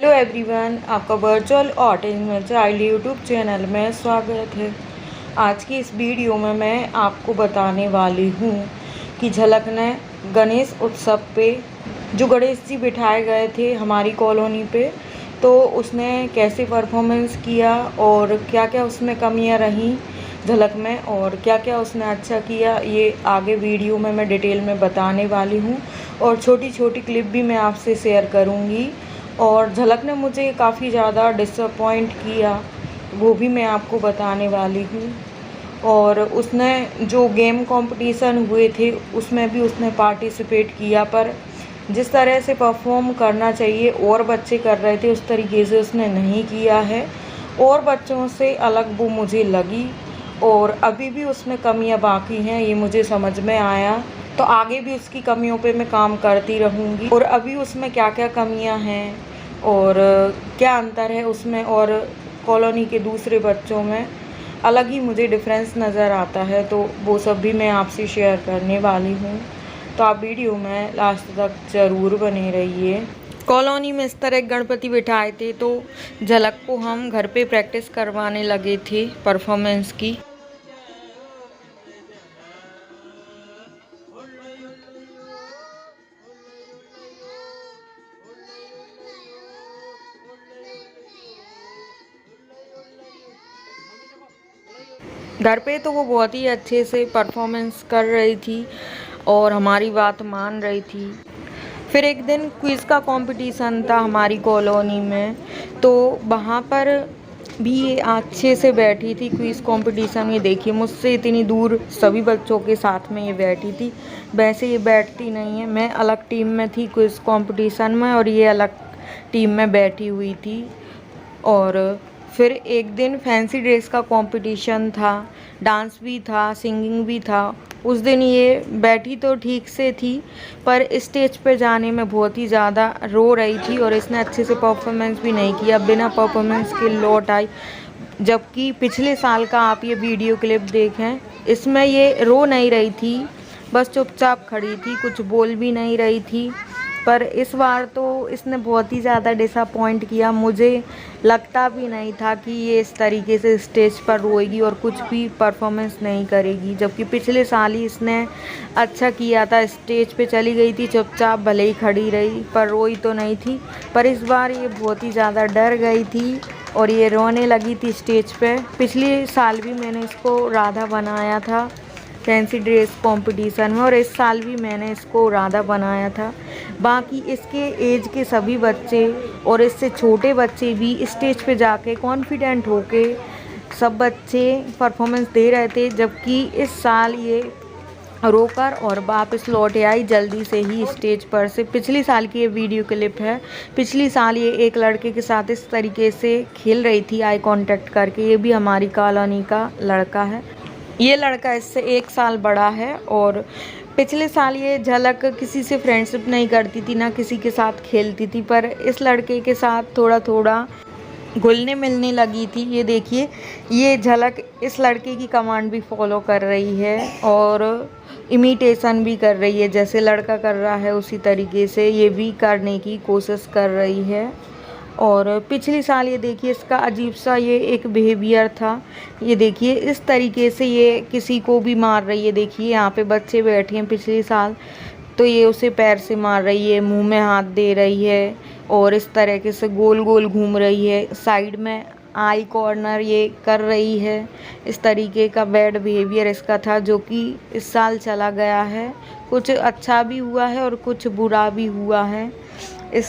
Hello everyone, आपका virtual autism child YouTube channel में स्वागत है। आज की इस वीडियो में मैं आपको बताने वाली हूँ कि झलक ने गणेश उत्सव पे जो गणेश जी बिठाए गए थे हमारी कॉलोनी पे, तो उसने कैसे परफॉर्मेंस किया और क्या क्या उसमें कमियाँ रहीं झलक में और क्या क्या उसने अच्छा किया, ये आगे वीडियो में मैं डिटेल में बताने वाली हूँ। और छोटी छोटी क्लिप भी मैं आपसे शेयर करूँगी। और झलक ने मुझे काफ़ी ज़्यादा डिसअपॉइंट किया, वो भी मैं आपको बताने वाली हूँ। और उसने जो गेम कंपटीशन हुए थे उसमें भी उसने पार्टिसिपेट किया, पर जिस तरह से परफॉर्म करना चाहिए और बच्चे कर रहे थे उस तरीके से उसने नहीं किया है। और बच्चों से अलग वो मुझे लगी और अभी भी उसमें कमियां बाकी हैं, ये मुझे समझ में आया। तो आगे भी उसकी कमियों पे मैं काम करती रहूँगी और अभी उसमें क्या क्या कमियां हैं और क्या अंतर है उसमें और कॉलोनी के दूसरे बच्चों में, अलग ही मुझे डिफरेंस नज़र आता है। तो वो सब भी मैं आपसे शेयर करने वाली हूँ, तो आप वीडियो में लास्ट तक ज़रूर बने रहिए। कॉलोनी में इस तरह गणपति बिठाए थे तो झलक को हम घर पे प्रैक्टिस करवाने लगे थे परफॉर्मेंस की। घर पे तो वो बहुत ही अच्छे से परफॉर्मेंस कर रही थी और हमारी बात मान रही थी। फिर एक दिन क्विज़ का कंपटीशन था हमारी कॉलोनी में, तो वहाँ पर भी ये अच्छे से बैठी थी क्विज़ कंपटीशन में। देखिए मुझसे इतनी दूर सभी बच्चों के साथ में ये बैठी थी, वैसे ये बैठती नहीं है। मैं अलग टीम में थी क्विज़ कंपटीशन में और ये अलग टीम में बैठी हुई थी। और फिर एक दिन फैंसी ड्रेस का कंपटीशन था, डांस भी था, सिंगिंग भी था। उस दिन ये बैठी तो ठीक से थी पर स्टेज पे जाने में बहुत ही ज़्यादा रो रही थी और इसने अच्छे से परफॉर्मेंस भी नहीं किया, बिना परफॉर्मेंस के लौट आई। जबकि पिछले साल का आप ये वीडियो क्लिप देखें, इसमें ये रो नहीं रही थी, बस चुपचाप खड़ी थी, कुछ बोल भी नहीं रही थी। पर इस बार तो इसने बहुत ही ज़्यादा डिसअपॉइंट किया। मुझे लगता भी नहीं था कि ये इस तरीके से स्टेज पर रोएगी और कुछ भी परफॉर्मेंस नहीं करेगी, जबकि पिछले साल ही इसने अच्छा किया था। स्टेज पे चली गई थी चुपचाप, भले ही खड़ी रही पर रोई तो नहीं थी। पर इस बार ये बहुत ही ज़्यादा डर गई थी और ये रोने लगी थी स्टेज पे। पिछले साल भी मैंने इसको राधा बनाया था फैंसी ड्रेस कंपटीशन में और इस साल भी मैंने इसको राधा बनाया था। बाकी इसके एज के सभी बच्चे और इससे छोटे बच्चे भी स्टेज पे जाके कॉन्फिडेंट होके सब बच्चे परफॉर्मेंस दे रहे थे, जबकि इस साल ये रोकर और वापस लौट आई जल्दी से ही स्टेज पर से। पिछली साल की ये वीडियो क्लिप है। पिछली साल ये एक लड़के के साथ इस तरीके से खेल रही थी आई कांटेक्ट करके। ये भी हमारी कॉलोनी का लड़का है, ये लड़का इससे 1 साल बड़ा है। और पिछले साल ये झलक किसी से फ्रेंडशिप नहीं करती थी, ना किसी के साथ खेलती थी, पर इस लड़के के साथ थोड़ा थोड़ा घुलने मिलने लगी थी। ये देखिए, ये झलक इस लड़के की कमांड भी फॉलो कर रही है और इमिटेशन भी कर रही है, जैसे लड़का कर रहा है उसी तरीके से ये भी करने की कोशिश कर रही है। और पिछले साल ये देखिए इसका अजीब सा ये एक बिहेवियर था। ये देखिए इस तरीके से ये किसी को भी मार रही है। देखिए यहाँ पे बच्चे बैठे हैं, पिछले साल तो ये उसे पैर से मार रही है, मुंह में हाथ दे रही है और इस तरीके से गोल गोल घूम रही है, साइड में आई कॉर्नर ये कर रही है। इस तरीके का बैड बिहेवियर इसका था, जो कि इस साल चला गया है। कुछ अच्छा भी हुआ है और कुछ बुरा भी हुआ है इस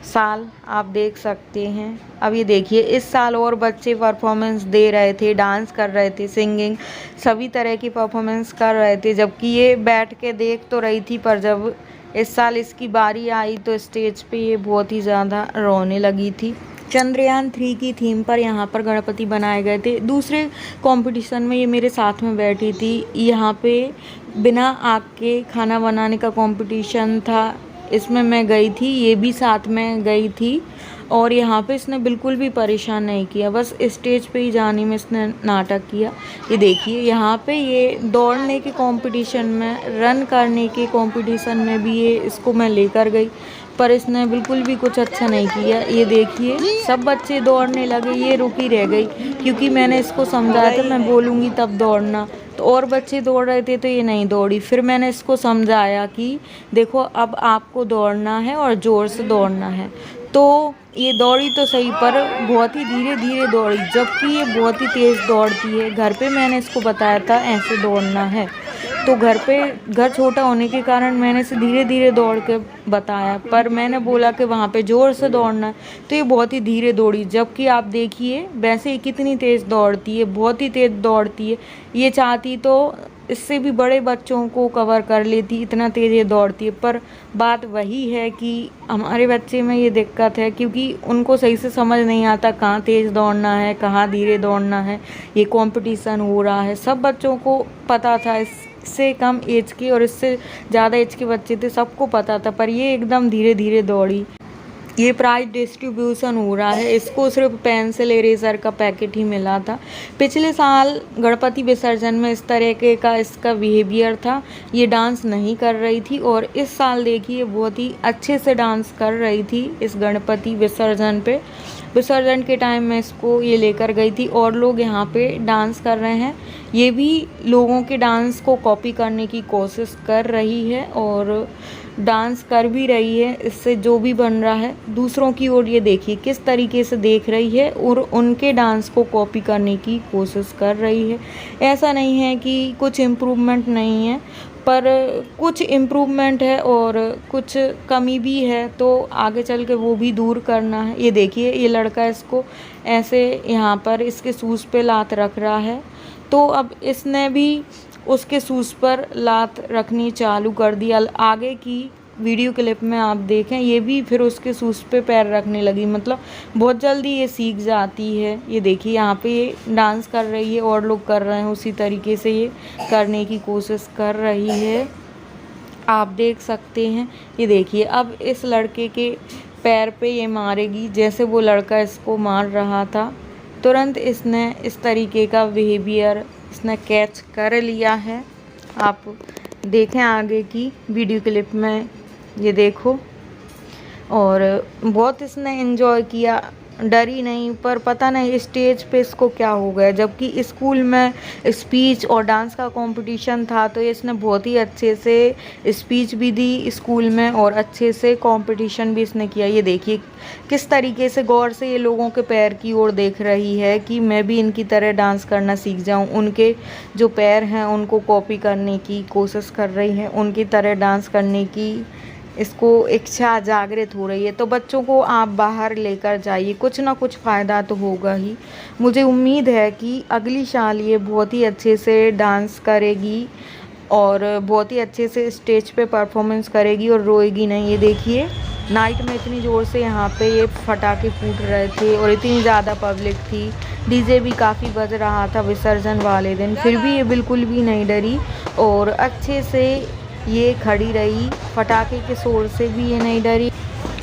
साल, आप देख सकते हैं। अब ये देखिए इस साल और बच्चे परफॉर्मेंस दे रहे थे, डांस कर रहे थे, सिंगिंग सभी तरह की परफॉर्मेंस कर रहे थे, जबकि ये बैठ के देख तो रही थी। पर जब इस साल इसकी बारी आई तो स्टेज पे ये बहुत ही ज़्यादा रोने लगी थी। चंद्रयान 3 की थीम पर यहाँ पर गणपति बनाए गए थे। दूसरे कंपटीशन में ये मेरे साथ में बैठी थी। यहाँ पे बिना आग के खाना बनाने का कंपटीशन था, इसमें मैं गई थी, ये भी साथ में गई थी। और यहाँ पे इसने बिल्कुल भी परेशान नहीं किया, बस स्टेज पे ही जाने में इसने नाटक किया। ये देखिए यहाँ पे ये दौड़ने के कंपटीशन में, रन करने के कंपटीशन में भी ये इसको मैं लेकर गई, पर इसने बिल्कुल भी कुछ अच्छा नहीं किया। ये देखिए सब बच्चे दौड़ने लगे, ये रुकी रह गई, क्योंकि मैंने इसको समझाया था मैं बोलूँगी तब दौड़ना, तो और बच्चे दौड़ रहे थे तो ये नहीं दौड़ी। फिर मैंने इसको समझाया कि देखो अब आपको दौड़ना है और ज़ोर से दौड़ना है, तो ये दौड़ी तो सही पर बहुत ही धीरे धीरे दौड़ी, जबकि ये बहुत ही तेज़ दौड़ती है। घर पे मैंने इसको बताया था ऐसे दौड़ना है, तो घर छोटा होने के कारण मैंने इसे धीरे धीरे दौड़ के बताया, पर मैंने बोला कि वहाँ पे ज़ोर से दौड़ना है, तो ये बहुत ही धीरे दौड़ी। जबकि आप देखिए वैसे ही कितनी तेज़ दौड़ती है, बहुत ही तेज़ दौड़ती है। ये चाहती तो इससे भी बड़े बच्चों को कवर कर लेती, इतना तेज़ ये दौड़ती है। पर बात वही है कि हमारे बच्चे में ये दिक्कत है, क्योंकि उनको सही से समझ नहीं आता कहाँ तेज़ दौड़ना है, कहाँ धीरे दौड़ना है। ये कंपटीशन हो रहा है, सब बच्चों को पता था, इससे कम एज के और इससे ज़्यादा एज के बच्चे थे, सबको पता था, पर ये एकदम धीरे धीरे दौड़ी। ये प्राइज डिस्ट्रीब्यूशन हो रहा है, इसको सिर्फ पेंसिल इरेज़र का पैकेट ही मिला था। पिछले साल गणपति विसर्जन में इस तरह के का इसका बिहेवियर था, ये डांस नहीं कर रही थी, और इस साल देखिए बहुत ही अच्छे से डांस कर रही थी इस गणपति विसर्जन पे। विसर्जन के टाइम में इसको ये लेकर गई थी, और लोग यहाँ पे डांस कर रहे हैं। ये भी लोगों के डांस को कॉपी करने की कोशिश कर रही है और डांस कर भी रही है। इससे जो भी बन रहा है दूसरों की ओर ये देखिए किस तरीके से देख रही है और उनके डांस को कॉपी करने की कोशिश कर रही है। ऐसा नहीं है कि कुछ इम्प्रूवमेंट नहीं है, पर कुछ इम्प्रूवमेंट है और कुछ कमी भी है, तो आगे चल के वो भी दूर करना है। ये देखिए ये लड़का इसको ऐसे यहाँ पर इसके शूज़ पे लात रख रहा है, तो अब इसने भी उसके शूज़ पर लात रखनी चालू कर दी। आगे की वीडियो क्लिप में आप देखें, ये भी फिर उसके शूज़ पे पैर रखने लगी, मतलब बहुत जल्दी ये सीख जाती है। ये देखिए यहाँ पे ये डांस कर रही है और लोग कर रहे हैं, उसी तरीके से ये करने की कोशिश कर रही है, आप देख सकते हैं। ये देखिए अब इस लड़के के पैर पे ये मारेगी, जैसे वो लड़का इसको मार रहा था, तुरंत इसने इस तरीके का बिहेवियर इसने कैच कर लिया है। आप देखें आगे की वीडियो क्लिप में, ये देखो, और बहुत इसने एंजॉय किया, डरी नहीं। पर पता नहीं स्टेज पे इसको क्या हो गया, जबकि स्कूल में स्पीच और डांस का कंपटीशन था, तो इसने बहुत ही अच्छे से स्पीच भी दी स्कूल में और अच्छे से कंपटीशन भी इसने किया। ये देखिए किस तरीके से गौर से ये लोगों के पैर की ओर देख रही है कि मैं भी इनकी तरह डांस करना सीख जाऊं। उनके जो पैर हैं उनको कॉपी करने की कोशिश कर रही है, उनकी तरह डांस करने की इसको इच्छा जागृत हो रही है। तो बच्चों को आप बाहर लेकर जाइए, कुछ ना कुछ फ़ायदा तो होगा ही। मुझे उम्मीद है कि अगली साल ये बहुत ही अच्छे से डांस करेगी और बहुत ही अच्छे से स्टेज पे परफॉर्मेंस करेगी और रोएगी नहीं। ये देखिए नाइट में इतनी ज़ोर से यहाँ पे ये पटाखे फूट रहे थे और इतनी ज़्यादा पब्लिक थी, डीजे भी काफ़ी बज रहा था विसर्जन वाले दिन, फिर भी ये बिल्कुल भी नहीं डरी और अच्छे से ये खड़ी रही, पटाखे के शोर से भी ये नहीं डरी।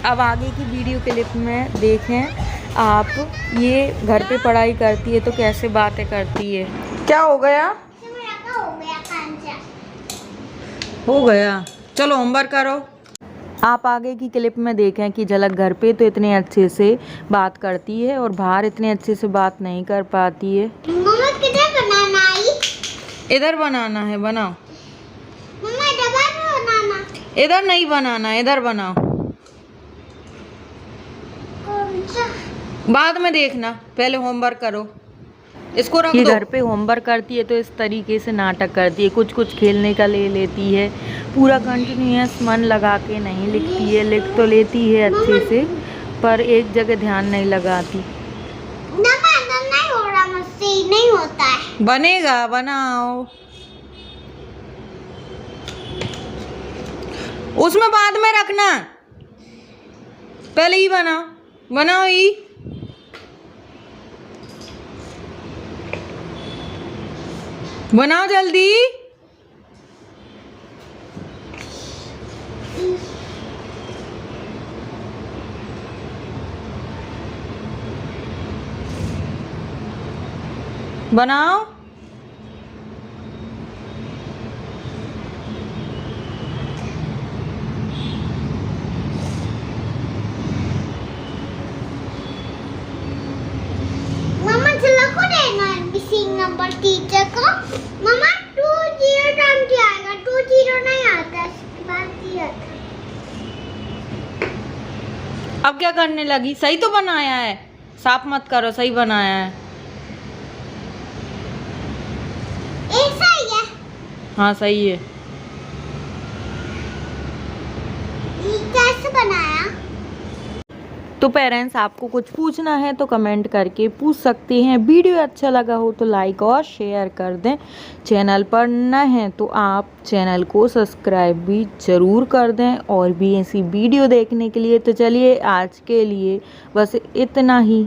अब आगे की वीडियो क्लिप में देखें आप, ये घर पे पढ़ाई करती है तो कैसे बातें करती है। क्या हो गया? हो गया, चलो होमवर्क करो। आप आगे की क्लिप में देखें कि झलक घर पे तो इतने अच्छे से बात करती है और बाहर इतने अच्छे से बात नहीं कर पाती है। किधर बनाना है? इधर बनाना है, बनाओ। मम्मा इधर बनाना। इधर नहीं बनाना, इधर बनाओ। बाद में देखना, पहले होमवर्क करो, इसको रख दो। ये घर पे होमवर्क करती है तो इस तरीके से नाटक करती है, कुछ कुछ खेलने का ले लेती है, पूरा कंटिन्यूअस मन लगा के नहीं लिखती है। लिख तो लेती है अच्छे से पर एक जगह ध्यान नहीं लगाती। नहीं हो रहा मुझसे, नहीं होता है। बनेगा, बनाओ। उसमें बाद में रखना, पहले ही बनाओ, बनाओ ही। बनाओ जल्दी। बनाओ। मम्मा चलो को देना मिसिंग नंबर टीचर को। मम्मा 20 टाइम क्या आएगा? 20 नहीं आता, इसके बाद दिया था। अब क्या करने लगी? सही तो बनाया है, साफ मत करो, सही बनाया है। ऐसा ही है। हाँ सही है। ये कैसे बनाया? तो पेरेंट्स आपको कुछ पूछना है तो कमेंट करके पूछ सकते हैं। वीडियो अच्छा लगा हो तो लाइक और शेयर कर दें। चैनल पर नए हैं तो आप चैनल को सब्सक्राइब भी ज़रूर कर दें और भी ऐसी वीडियो देखने के लिए। तो चलिए आज के लिए बस इतना ही।